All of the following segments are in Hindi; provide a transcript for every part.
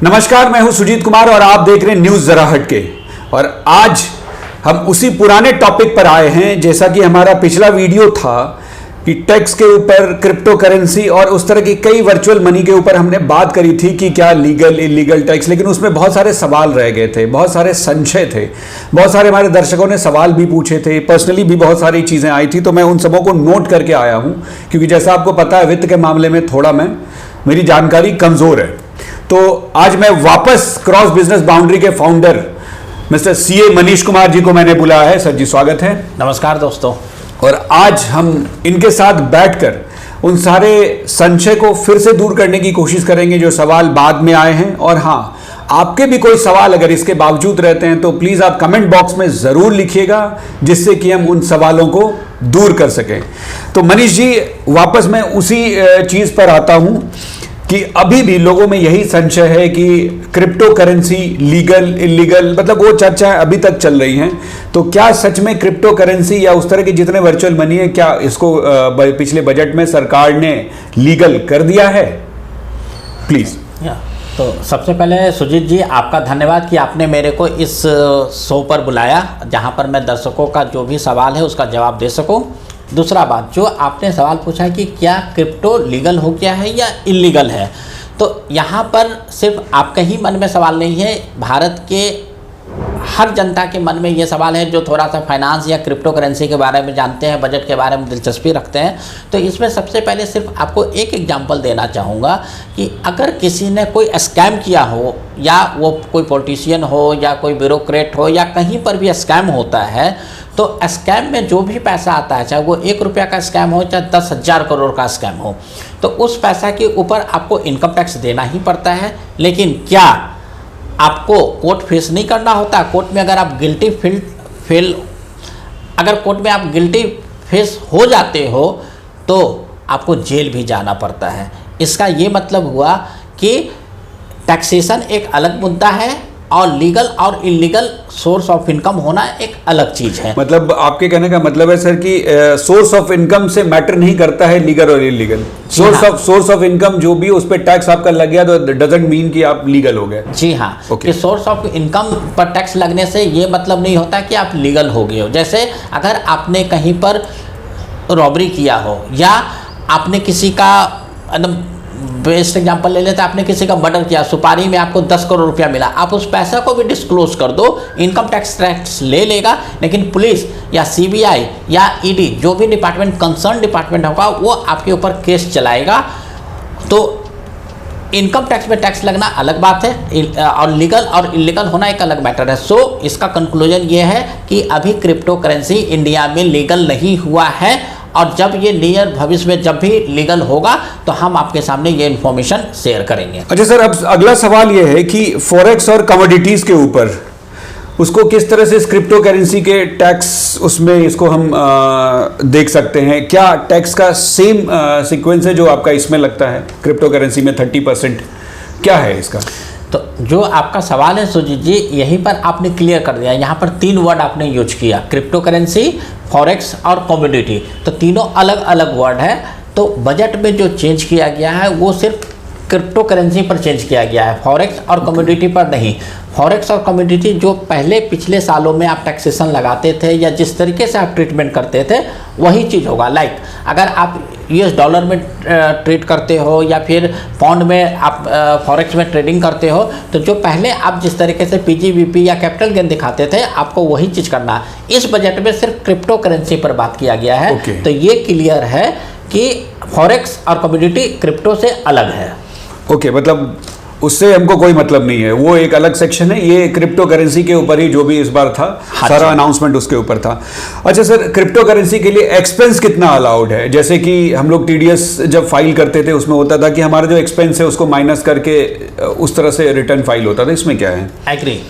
नमस्कार, मैं हूं सुजीत कुमार और आप देख रहे हैं न्यूज़ जरा हटके। और आज हम उसी पुराने टॉपिक पर आए हैं जैसा कि हमारा पिछला वीडियो था कि टैक्स के ऊपर, क्रिप्टो करेंसी और उस तरह की कई वर्चुअल मनी के ऊपर हमने बात करी थी कि क्या लीगल इलीगल टैक्स, लेकिन उसमें बहुत सारे सवाल रह गए थे, बहुत सारे संशय थे, बहुत सारे हमारे दर्शकों ने सवाल भी पूछे थे, पर्सनली भी बहुत सारी चीज़ें आई थी। तो मैं उन सबों को नोट करके आया हूँ क्योंकि जैसा आपको पता है वित्त के मामले में थोड़ा मेरी जानकारी कमज़ोर है। तो आज मैं वापस क्रॉस बिजनेस बाउंड्री के founder mister CA Manish Kumar ji को मैंने बुलाया है। सर जी स्वागत है। नमस्कार दोस्तों। और आज हम इनके साथ बैठकर उन सारे संशय को फिर से दूर करने की कोशिश करेंगे जो सवाल बाद में आए हैं। और हाँ, आपके भी कोई सवाल अगर इसके बावजूद रहते हैं तो प्लीज़ आप कमेंट बॉक्स में ज़रूर लिखिएगा जिससे कि हम उन सवालों को दूर कर सकें। तो मनीष जी, वापस मैं उसी चीज़ पर आता हूँ कि अभी भी लोगों में यही संशय है कि क्रिप्टो करेंसी लीगल इलीगल, मतलब वो चर्चा अभी तक चल रही हैं। तो क्या सच में क्रिप्टो करेंसी या उस तरह के जितने वर्चुअल मनी है, क्या इसको पिछले बजट में सरकार ने लीगल कर दिया है? प्लीज़। तो सबसे पहले सुजीत जी, आपका धन्यवाद कि आपने मेरे को इस शो पर बुलाया जहां पर मैं दर्शकों का जो भी सवाल है उसका जवाब दे सकूं। दूसरा बात, जो आपने सवाल पूछा है कि क्या क्रिप्टो लीगल हो गया है या इलीगल है, तो यहाँ पर सिर्फ आपके ही मन में सवाल नहीं है, भारत के हर जनता के मन में ये सवाल है जो थोड़ा सा फाइनेंस या क्रिप्टो करेंसी के बारे में जानते हैं, बजट के बारे में दिलचस्पी रखते हैं। तो इसमें सबसे पहले सिर्फ आपको एक एग्जांपल देना चाहूँगा कि अगर किसी ने कोई स्कैम किया हो, या वो कोई पॉलिटिशियन हो या कोई ब्यूरोक्रेट हो या कहीं पर भी स्कैम होता है, तो स्कैम में जो भी पैसा आता है, चाहे वो 1 रुपया का स्कैम हो चाहे 10,000 करोड़ का स्कैम हो, तो उस पैसा के ऊपर आपको इनकम टैक्स देना ही पड़ता है। लेकिन क्या आपको कोर्ट फेस नहीं करना होता? कोर्ट में अगर आप अगर कोर्ट में आप गिल्टी फेस हो जाते हो तो आपको जेल भी जाना पड़ता है। इसका ये मतलब हुआ कि टैक्सेशन एक अलग मुद्दा है और लीगल और इलीगल सोर्स ऑफ इनकम होना एक अलग चीज़ है। मतलब आपके कहने का मतलब है सर कि सोर्स ऑफ इनकम से मैटर नहीं करता है लीगल और इलीगल। सोर्स ऑफ इनकम जो भी उस पर टैक्स आपका लग गया तो डजंट मीन कि आप लीगल हो गए। जी हाँ, कि सोर्स ऑफ इनकम पर टैक्स लगने से ये मतलब नहीं होता कि आप लीगल हो गए हो। जैसे अगर आपने कहीं पर रॉबरी किया हो या आपने किसी का, बेस्ट एग्जांपल ले लेते हैं, आपने किसी का मर्डर किया, सुपारी में आपको 10 करोड़ रुपया मिला, आप उस पैसा को भी डिस्क्लोज कर दो, इनकम टैक्स ले लेगा, लेकिन पुलिस या सीबीआई या ईडी जो भी डिपार्टमेंट, कंसर्न डिपार्टमेंट होगा, वो आपके ऊपर केस चलाएगा। तो इनकम टैक्स में टैक्स लगना अलग बात है और लीगल और इलीगल होना एक अलग मैटर है। सो इसका कंक्लूजन ये है कि अभी क्रिप्टो करेंसी इंडिया में लीगल नहीं हुआ है, और जब ये नियर भविष्य में जब भी लीगल होगा तो हम आपके सामने ये इन्फॉर्मेशन शेयर करेंगे। अच्छा सर, अब अगला सवाल ये है कि फॉरेक्स और कमोडिटीज के ऊपर उसको किस तरह से इस क्रिप्टो करेंसी के टैक्स उसमें इसको हम देख सकते हैं? क्या टैक्स का सेम सीक्वेंस है जो आपका इसमें लगता है क्रिप्टो करेंसी में 30%? क्या है इसका? तो जो आपका सवाल है सुजीत जी, यहीं पर आपने क्लियर कर दिया। यहाँ पर 3 वर्ड आपने यूज किया, क्रिप्टो करेंसी, फॉरेक्स और कमोडिटी। तो तीनों अलग अलग वर्ड है। तो बजट में जो चेंज किया गया है वो सिर्फ क्रिप्टो करेंसी पर चेंज किया गया है, फॉरेक्स और कमोडिटी पर नहीं। फॉरेक्स और कमोडिटी जो पहले पिछले सालों में आप टैक्सेशन लगाते थे या जिस तरीके से आप ट्रीटमेंट करते थे वही चीज़ होगा। लाइक अगर आप US डॉलर में ट्रेड करते हो या फिर पाउंड में आप फॉरेक्स में ट्रेडिंग करते हो, तो जो पहले आप जिस तरीके से PGBP या कैपिटल गेन दिखाते थे, आपको वही चीज़ करना है। इस बजट में सिर्फ क्रिप्टो करेंसी पर बात किया गया है। तो ये क्लियर है कि फॉरेक्स और कमोडिटी क्रिप्टो से अलग है। मतलब उससे हमको कोई मतलब नहीं है, वो एक अलग सेक्शन है। ये क्रिप्टो करेंसी के ऊपर ही जो भी इस बार था, सारा अनाउंसमेंट उसके ऊपर था। अच्छा सर, क्रिप्टो करेंसी के लिए एक्सपेंस कितना अलाउड है? जैसे कि हम लोग TDS जब फाइल करते थे उसमें होता था कि हमारा जो एक्सपेंस है उसको माइनस करके उस तरह से रिटर्न फाइल होता था, इसमें क्या है? एग्री।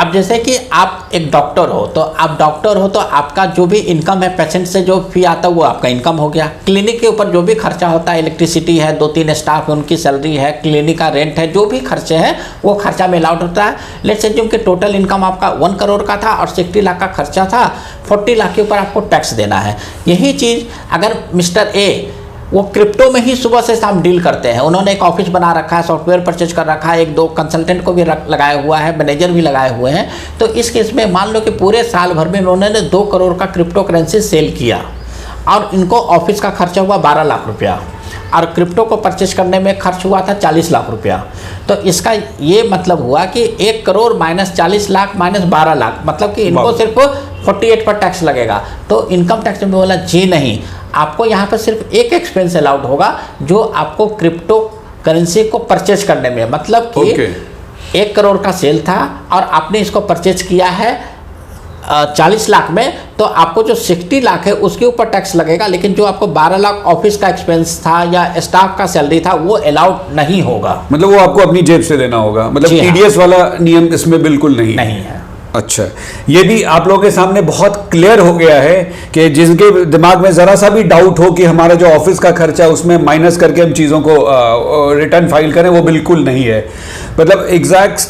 अब जैसे कि आप एक डॉक्टर हो, तो आपका जो भी इनकम है पेशेंट से जो फी आता है वो आपका इनकम हो गया। क्लिनिक के ऊपर जो भी खर्चा होता है, इलेक्ट्रिसिटी है, 2-3 स्टाफ है, उनकी सैलरी है, क्लिनिक का रेंट है, जो भी खर्चे हैं वो खर्चा में अलाउड होता है। लेट्स एज्यूम कि टोटल इनकम आपका 1 करोड़ का था और 60 लाख का खर्चा था, 40 लाख के ऊपर आपको टैक्स देना है। यही चीज़ अगर मिस्टर ए वो क्रिप्टो में ही सुबह से शाम डील करते हैं। उन्होंने एक ऑफिस बना रखा है, सॉफ्टवेयर परचेज कर रखा है, 1-2 कंसल्टेंट को भी लगाया हुआ है, मैनेजर भी लगाए हुए हैं। तो इस केस में मान लो कि पूरे साल भर में उन्होंने 2 करोड़ का क्रिप्टो करेंसी सेल किया और इनको ऑफिस का खर्चा हुआ 12 लाख रुपया और क्रिप्टो को परचेज करने में खर्च हुआ था 40 लाख रुपया। तो इसका ये मतलब हुआ कि 1 करोड़ माइनस 40 लाख माइनस 12 लाख, मतलब कि इनको सिर्फ 48 पर टैक्स लगेगा। तो इनकम टैक्स में बोला जी नहीं, आपको यहाँ पर सिर्फ एक एक्सपेंस अलाउड होगा जो आपको क्रिप्टो करेंसी को परचेज करने में, मतलब कि 1 करोड़ का सेल था और आपने इसको परचेज किया है 40 लाख में, तो आपको जो 60 लाख है उसके ऊपर टैक्स लगेगा, लेकिन जो आपको 12 लाख ऑफिस का एक्सपेंस था या स्टाफ का सैलरी था वो अलाउड नहीं होगा। मतलब वो आपको अपनी जेब से देना होगा, मतलब टीडीएस वाला नियम इसमें बिल्कुल नहीं है। अच्छा, ये भी आप लोगों के सामने बहुत क्लियर हो गया है कि जिनके दिमाग में ज़रा सा भी डाउट हो कि हमारा जो ऑफिस का खर्चा उसमें माइनस करके हम चीज़ों को रिटर्न फाइल करें, वो बिल्कुल नहीं है। मतलब एग्जैक्ट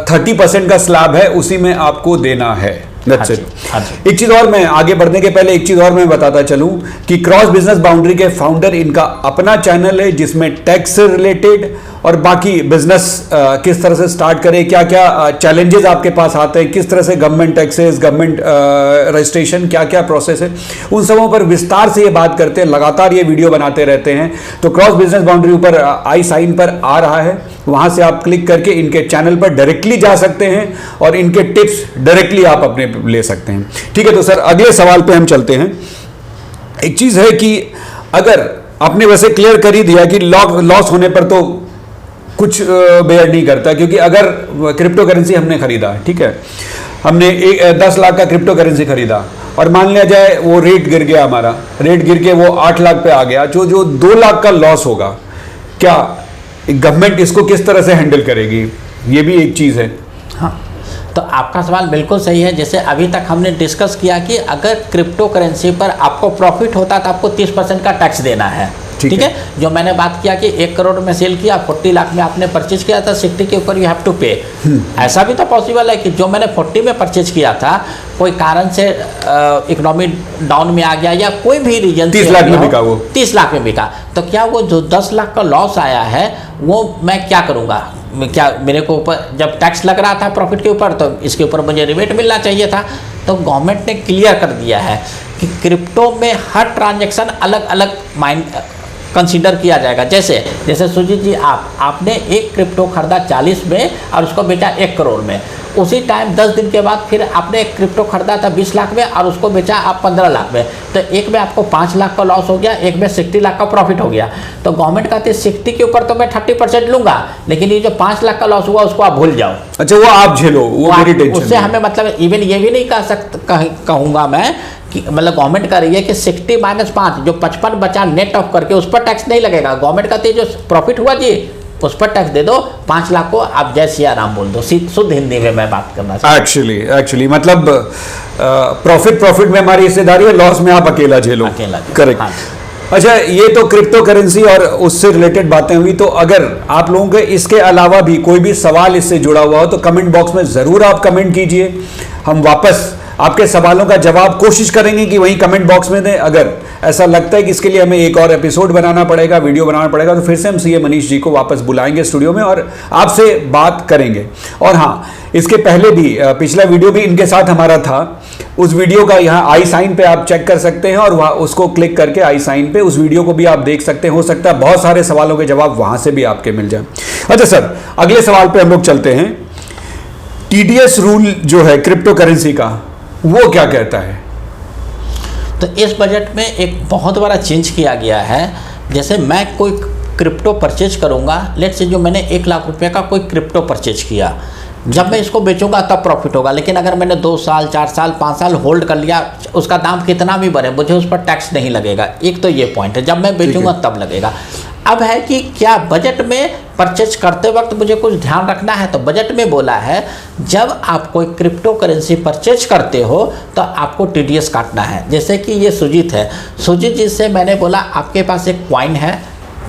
30% का स्लैब है, उसी में आपको देना है। That's it। एक चीज और, मैं आगे बढ़ने के पहले एक चीज और मैं बताता चलूं कि क्रॉस बिजनेस बाउंड्री के फाउंडर, इनका अपना चैनल है जिसमें टैक्स से रिलेटेड और बाकी बिजनेस किस तरह से स्टार्ट करें, क्या क्या चैलेंजेस आपके पास आते हैं, किस तरह से गवर्नमेंट टैक्सेस, गवर्नमेंट रजिस्ट्रेशन, क्या क्या प्रोसेस है, उन सबों पर विस्तार से ये बात करते हैं, लगातार ये वीडियो बनाते रहते हैं। तो क्रॉस बिजनेस बाउंड्री ऊपर आई साइन पर आ रहा है, वहां से आप क्लिक करके इनके चैनल पर डायरेक्टली जा सकते हैं और इनके टिप्स डायरेक्टली आप अपने ले सकते हैं। ठीक है, तो सर अगले सवाल पे हम चलते हैं। एक चीज है कि अगर आपने वैसे क्लियर कर ही दिया कि लॉस होने पर तो कुछ बेयर नहीं करता, क्योंकि अगर क्रिप्टो करेंसी हमने खरीदा, ठीक है, हमने 10 लाख का क्रिप्टो करेंसी खरीदा और मान लिया जाए वो रेट गिर गया, हमारा रेट गिर के वो 8 लाख पे आ गया, जो 2 लाख का लॉस होगा, क्या गवर्नमेंट इसको किस तरह से हैंडल करेगी? ये भी एक चीज़ है। हाँ, तो आपका सवाल बिल्कुल सही है। जैसे अभी तक हमने डिस्कस किया कि अगर क्रिप्टो करेंसी पर आपको प्रॉफिट होता है तो आपको 30% का टैक्स देना है। ठीक है, जो मैंने बात किया कि 1 करोड़ में सेल किया, 40 लाख में आपने परचेज किया था, 60 के ऊपर यू हैव टू पे। ऐसा भी तो पॉसिबल है कि जो मैंने 40 में परचेज किया था, कोई कारण से इकोनॉमी डाउन में आ गया या कोई भी रीजन 30 लाख में बिका, वो 30 लाख में बिका, तो क्या वो जो 10 लाख का लॉस आया है वो मैं क्या करूँगा? क्या मेरे को ऊपर जब टैक्स लग रहा था प्रॉफिट के ऊपर, तो इसके ऊपर मुझे रिबेट मिलना चाहिए था। तो गवर्नमेंट ने क्लियर कर दिया है कि क्रिप्टो में हर ट्रांजैक्शन अलग अलग कंसीडर किया जाएगा। जैसे सुजीत जी, आपने एक क्रिप्टो खरीदा 40 में और उसको बेचा 1 करोड़ में, उसी टाइम 10 दिन के बाद फिर आपने एक क्रिप्टो खरीदा था 20 लाख में और उसको बेचा आप 15 लाख में, तो एक में आपको 5 लाख का लॉस हो गया, एक में 60 लाख का प्रॉफिट हो गया। तो गवर्नमेंट कहती है 60 के ऊपर तो मैं 30% लूंगा, लेकिन ये जो 5 लाख का लॉस हुआ उसको आप भूल जाओ। अच्छा, वो आप झेलो, वो मेरी टेंशन। उससे हमें मतलब इवन ये भी नहीं कहूँगा मैं कि मतलब गवर्नमेंट कर रही है कि 60 माइनस 5 जो 55 बचा नेट ऑफ करके उस पर टैक्स नहीं लगेगा। गवर्नमेंट कहती है जो प्रॉफिट हुआ जी उस पर टैक्स दे दो, 5 लाख को आप जय सिया राम बोल दो। शुद्ध हिंदी में मैं बात करना चाहता हूं। एक्चुअली मतलब प्रॉफिट में हमारी हिस्सेदारी है, लॉस में आप अकेला झेलो। करेक्ट। हाँ। अच्छा, ये तो क्रिप्टो करेंसी और उससे रिलेटेड बातें हुई। तो अगर आप लोगों के इसके अलावा भी कोई भी सवाल इससे जुड़ा हुआ हो तो कमेंट बॉक्स में ज़रूर आप कमेंट कीजिए। हम वापस आपके सवालों का जवाब कोशिश करेंगे कि वहीं कमेंट बॉक्स में दें। अगर ऐसा लगता है कि इसके लिए हमें एक और एपिसोड बनाना पड़ेगा, वीडियो बनाना पड़ेगा, तो फिर से हम सीए मनीष जी को वापस बुलाएंगे स्टूडियो में और आपसे बात करेंगे। और हाँ, इसके पहले भी पिछला वीडियो भी इनके साथ हमारा था, उस वीडियो का यहाँ आई साइन पे आप चेक कर सकते हैं और वहाँ उसको क्लिक करके आई साइन पे उस वीडियो को भी आप देख सकते हैं। हो सकता है बहुत सारे सवालों के जवाब वहाँ से भी आपके मिल जाए। अच्छा सर, अगले सवाल पे हम लोग चलते हैं। टीडीएस रूल जो है क्रिप्टो करेंसी का, वो क्या कहता है? तो इस बजट में एक बहुत बड़ा चेंज किया गया है। जैसे मैं कोई क्रिप्टो परचेज करूंगा, लेट्स से जो मैंने 1 लाख रुपए का कोई क्रिप्टो परचेज किया, जब मैं इसको बेचूंगा तब प्रॉफिट होगा। लेकिन अगर मैंने 2 साल 4 साल 5 साल होल्ड कर लिया, उसका दाम कितना भी बढ़े मुझे उस पर टैक्स नहीं लगेगा। एक तो ये पॉइंट है, जब मैं बेचूंगा तब लगेगा। अब है कि क्या बजट में परचेज करते वक्त मुझे कुछ ध्यान रखना है? तो बजट में बोला है जब आप कोई क्रिप्टो करेंसी परचेज करते हो तो आपको टीडीएस काटना है। जैसे कि ये सुजीत है, सुजीत जी से मैंने बोला आपके पास एक कॉइन है,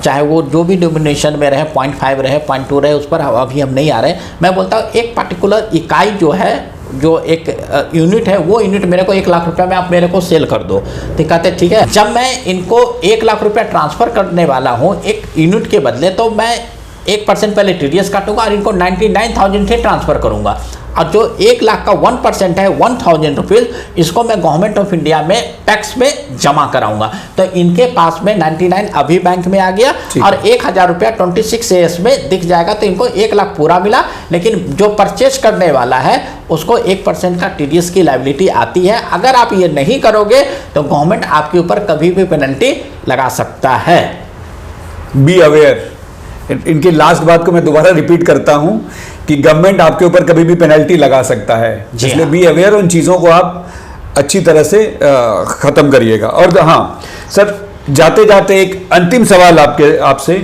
चाहे वो जो भी डिनोमिनेशन में रहे, 0.5 रहे, 0.2 रहे, उस पर अभी हम नहीं आ रहे। मैं बोलता हूँ एक पर्टिकुलर इकाई जो है जो एक यूनिट है वो यूनिट मेरे को 1 लाख रुपया में आप मेरे को सेल कर दो। तो कहते ठीक है। जब मैं इनको 1 लाख रुपया ट्रांसफ़र करने वाला हूँ एक यूनिट के बदले, तो मैं 1% पहले TDS काटूंगा और इनको 99,000 से ट्रांसफ़र करूंगा। और जो 1 लाख का 1% है 1,000 रुपीज़, इसको मैं गवर्नमेंट ऑफ इंडिया में टैक्स में जमा कराऊंगा। तो इनके पास में 99 अभी बैंक में आ गया और 1,000 रुपया 26 AS में दिख जाएगा। तो इनको 1 लाख पूरा मिला, लेकिन जो परचेज करने वाला है उसको 1% का TDS की लायबिलिटी आती है। अगर आप ये नहीं करोगे तो गवर्नमेंट आपके ऊपर कभी भी पेनल्टी लगा सकता है। Be aware. इनकी लास्ट बात को मैं दोबारा रिपीट करता हूं कि गवर्नमेंट आपके ऊपर कभी भी पेनल्टी लगा सकता है, इसलिए बी अवेयर। उन चीज़ों को आप अच्छी तरह से ख़त्म करिएगा। और हाँ सर, जाते जाते एक अंतिम सवाल आपसे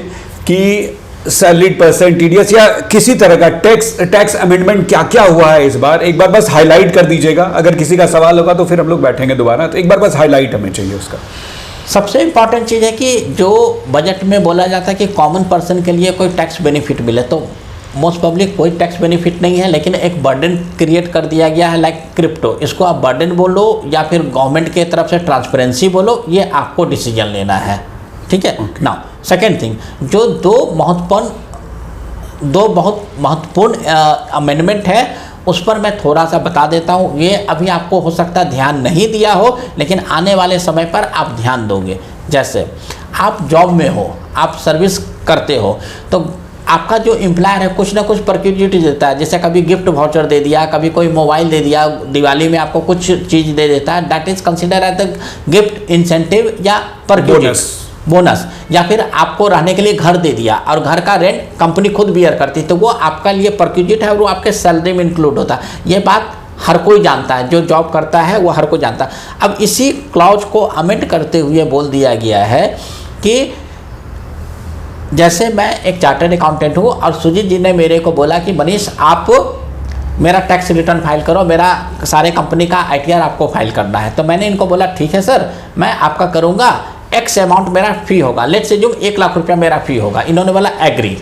कि सैलरीड पर्सन TDS या किसी तरह का टैक्स अमेंडमेंट क्या क्या हुआ है इस बार, एक बार बस हाईलाइट कर दीजिएगा। अगर किसी का सवाल होगा तो फिर हम लोग बैठेंगे दोबारा, तो एक बार बस हाईलाइट हमें चाहिए उसका। सबसे इम्पॉर्टेंट चीज़ है कि जो बजट में बोला जाता है कि कॉमन पर्सन के लिए कोई टैक्स बेनिफिट मिले, तो मोस्ट पब्लिक कोई टैक्स बेनिफिट नहीं है, लेकिन एक बर्डन क्रिएट कर दिया गया है लाइक क्रिप्टो। इसको आप बर्डन बोलो या फिर गवर्नमेंट के तरफ से ट्रांसपेरेंसी बोलो, ये आपको डिसीजन लेना है, ठीक है। नाउ सेकेंड थिंग, जो दो बहुत महत्वपूर्ण अमेंडमेंट है उस पर मैं थोड़ा सा बता देता हूँ। ये अभी आपको हो सकता है ध्यान नहीं दिया हो, लेकिन आने वाले समय पर आप ध्यान दोगे। जैसे आप जॉब में हो, आप सर्विस करते हो, तो आपका जो एम्प्लॉयर है कुछ ना कुछ पर्क्यूजिटी देता है। जैसे कभी गिफ्ट वाउचर दे दिया, कभी कोई मोबाइल दे दिया, दिवाली में आपको कुछ चीज़ दे देता है, that is consider as the gift, incentive या पर्क्यूजिटी, बोनस। या फिर आपको रहने के लिए घर दे दिया और घर का रेंट कंपनी खुद बियर करती, तो वो आपका लिए पर्क्यूजिट है और वो आपके सैलरी में इंक्लूड होता है। ये बात हर कोई जानता है, जो जॉब करता है वो हर कोई जानता है। अब इसी क्लॉज को अमेंड करते हुए बोल दिया गया है कि जैसे मैं एक चार्टर्ड अकाउंटेंट हूँ और सुजीत जी ने मेरे को बोला कि मनीष आप मेरा टैक्स रिटर्न फाइल करो, मेरा सारे कंपनी का ITR आपको फाइल करना है। तो मैंने इनको बोला ठीक है सर, मैं आपका करूँगा, X अमाउंट मेरा फ़ी होगा, लेट से जो 1 लाख रुपया मेरा फ़ी होगा। इन्होंने बोला एग्री।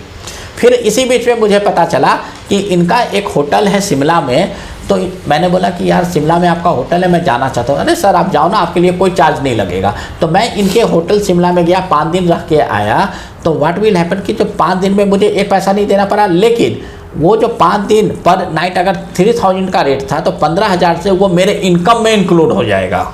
फिर इसी बीच में मुझे पता चला कि इनका एक होटल है शिमला में, तो मैंने बोला कि यार शिमला में आपका होटल है, मैं जाना चाहता हूँ। अरे सर आप जाओ ना, आपके लिए कोई चार्ज नहीं लगेगा। तो मैं इनके होटल शिमला में गया, 5 दिन रह के आया। तो व्हाट विल हैपन कि जो 5 दिन में मुझे एक पैसा नहीं देना पड़ा, लेकिन वो जो 5 दिन पर नाइट अगर 3000 का रेट था तो 15,000 से वो मेरे इनकम में इंक्लूड हो जाएगा।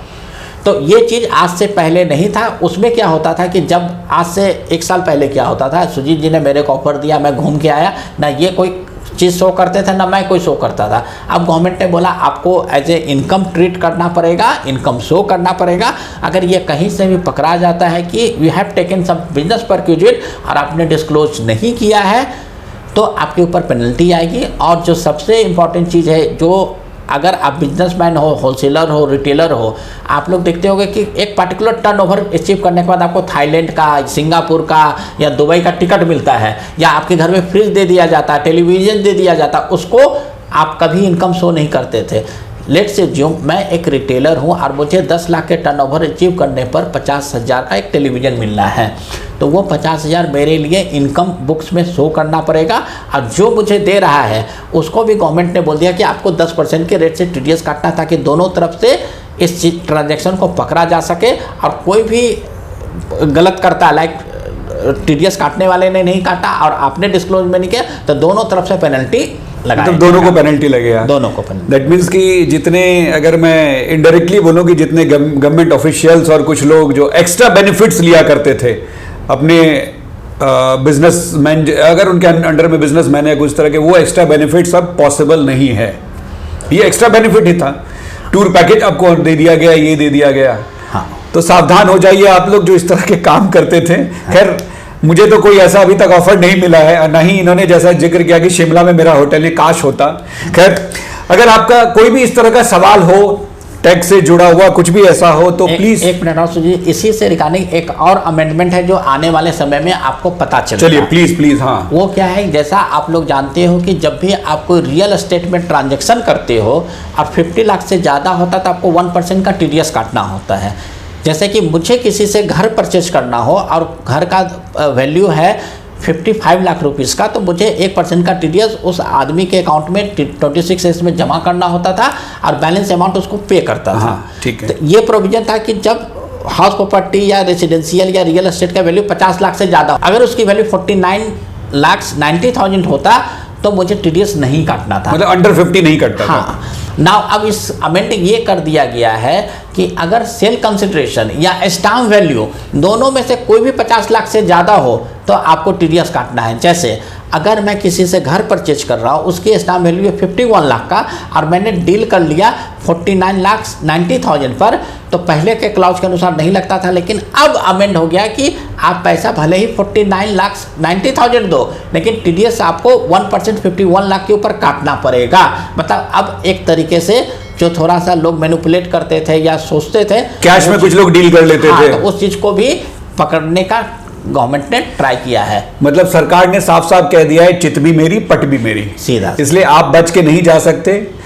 तो ये चीज़ आज से पहले नहीं था। उसमें क्या होता था कि जब आज से 1 साल पहले क्या होता था, सुजीत जी ने मेरे को ऑफर दिया, मैं घूम के आया ना, ये कोई चीज़ शो करते थे ना मैं कोई शो करता था। अब गवर्नमेंट ने बोला आपको एज ए इनकम ट्रीट करना पड़ेगा, इनकम शो करना पड़ेगा। अगर ये कहीं से भी पकड़ा जाता है कि we have taken some business perquisite और आपने डिस्क्लोज नहीं किया है, तो आपके ऊपर पेनल्टी आएगी। और जो सबसे इम्पॉर्टेंट चीज़ है, जो अगर आप बिजनेसमैन हो, होलसेलर हो, रिटेलर हो, आप लोग देखते होंगे कि एक पर्टिकुलर टर्नओवर अचीव करने के बाद आपको थाईलैंड का, सिंगापुर का या दुबई का टिकट मिलता है, या आपके घर में फ्रिज दे दिया जाता है, टेलीविज़न दे दिया जाता है, उसको आप कभी इनकम शो नहीं करते थे। लेट से जो मैं एक रिटेलर हूँ और मुझे 10 लाख के टर्नओवर अचीव करने पर 50,000 का एक टेलीविज़न मिलना है, तो वो 50,000 मेरे लिए इनकम बुक्स में शो करना पड़ेगा। और जो मुझे दे रहा है उसको भी गवर्नमेंट ने बोल दिया कि आपको 10% के रेट से TDS काटना, ताकि दोनों तरफ से इस ट्रांजैक्शन को पकड़ा जा सके। और कोई भी गलत करता है, लाइक TDS काटने वाले ने नहीं काटा और आपने डिस्क्लोज में नहीं किया, तो दोनों तरफ से पेनल्टी लगा, तो दोनों को पेनल्टी लगेगा। दोनों को पेनल्टी। दैट मीन्स कि जितने, अगर मैं इनडायरेक्टली बोलूँ कि जितने गवर्नमेंट ऑफिशियल्स और कुछ लोग जो एक्स्ट्रा बेनिफिट्स लिया करते थे अपने बिजनेसमैन, अगर उनके अंडर में बिजनेसमैन है कुछ तरह के, वो एक्स्ट्रा बेनिफिट्स अब पॉसिबल नहीं है। ये एक्स्ट्रा बेनिफिट ही था, टूर पैकेज आपको दे दिया गया, ये दे दिया गया। हाँ। तो सावधान हो जाइए आप लोग जो इस तरह के काम करते थे। खैर मुझे तो कोई ऐसा अभी तक ऑफर नहीं मिला है, ना ही इन्होंने जैसा जिक्र किया कि शिमला में मेरा होटल है, काश होता। खैर अगर आपका कोई भी इस तरह का सवाल हो, टैक्स से जुड़ा हुआ कुछ भी ऐसा हो, तो प्लीज एक मिनट और सुजीत, इसी से रिगार्डिंग एक और अमेंडमेंट है जो आने वाले समय में आपको पता चलेगा। चलिए प्लीज प्लीज। हाँ, वो क्या है, जैसा आप लोग जानते हो कि जब भी आप कोई रियल एस्टेट में ट्रांजैक्शन करते हो और 50 लाख से ज़्यादा होता है तो आपको 1% का TDS काटना होता है। जैसे कि मुझे किसी से घर परचेज करना हो और घर का वैल्यू है 55 लाख रुपीस का, तो मुझे 1% का टीडीएस उस आदमी के अकाउंट में 26S में जमा करना होता था और बैलेंस अमाउंट उसको पे करता था। हाँ, ठीक है। तो ये प्रोविजन था कि जब हाउस प्रॉपर्टी या रेसिडेंशियल या रियल एस्टेट का वैल्यू 50 लाख से ज़्यादा, अगर उसकी वैल्यू 49,90,000 होता तो मुझे टीडीएस नहीं काटना था, मतलब अंडर 50 नहीं कटता था। हाँ। नाउ अब इस अमेंडिंग ये कर दिया गया है कि अगर सेल कंसिडरेशन या स्टाम्प वैल्यू दोनों में से कोई भी 50 लाख से ज़्यादा हो तो आपको टीडीएस काटना है। जैसे अगर मैं किसी से घर परचेज कर रहा हूँ, उसकी स्टाम्प वैल्यू है 51 लाख का और मैंने डील कर लिया 49,90,000 पर, तो पहले के क्लाउज के अनुसार नहीं लगता था, लेकिन अब अमेंड हो गया कि आप पैसा भले ही 49,90,000 दो, लेकिन टीडीएस आपको 1% 51 लाख के ऊपर काटना पड़ेगा। मतलब अब एक तरीके से जो थोड़ा सा लोग मैनिपुलेट करते थे या सोचते थे, कैश में कुछ लोग डील कर लेते थे, तो उस चीज़ को भी पकड़ने का गवर्नमेंट ने ट्राई किया है। मतलब सरकार ने साफ साफ कह दिया है चित भी मेरी पट भी मेरी, सीधा। इसलिए आप बच के नहीं जा सकते।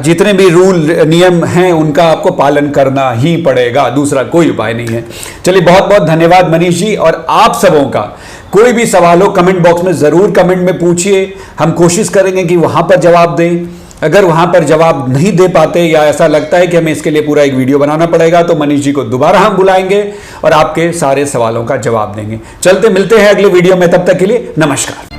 जितने भी रूल नियम हैं उनका आपको पालन करना ही पड़ेगा, दूसरा कोई उपाय नहीं है। चलिए, बहुत बहुत धन्यवाद मनीष जी। और आप सबों का कोई भी सवाल हो कमेंट बॉक्स में ज़रूर कमेंट में पूछिए, हम कोशिश करेंगे कि वहाँ पर जवाब दें। अगर वहाँ पर जवाब नहीं दे पाते या ऐसा लगता है कि हमें इसके लिए पूरा एक वीडियो बनाना पड़ेगा, तो मनीष जी को दोबारा हम बुलाएंगे और आपके सारे सवालों का जवाब देंगे। चलते मिलते हैं अगले वीडियो में, तब तक के लिए नमस्कार।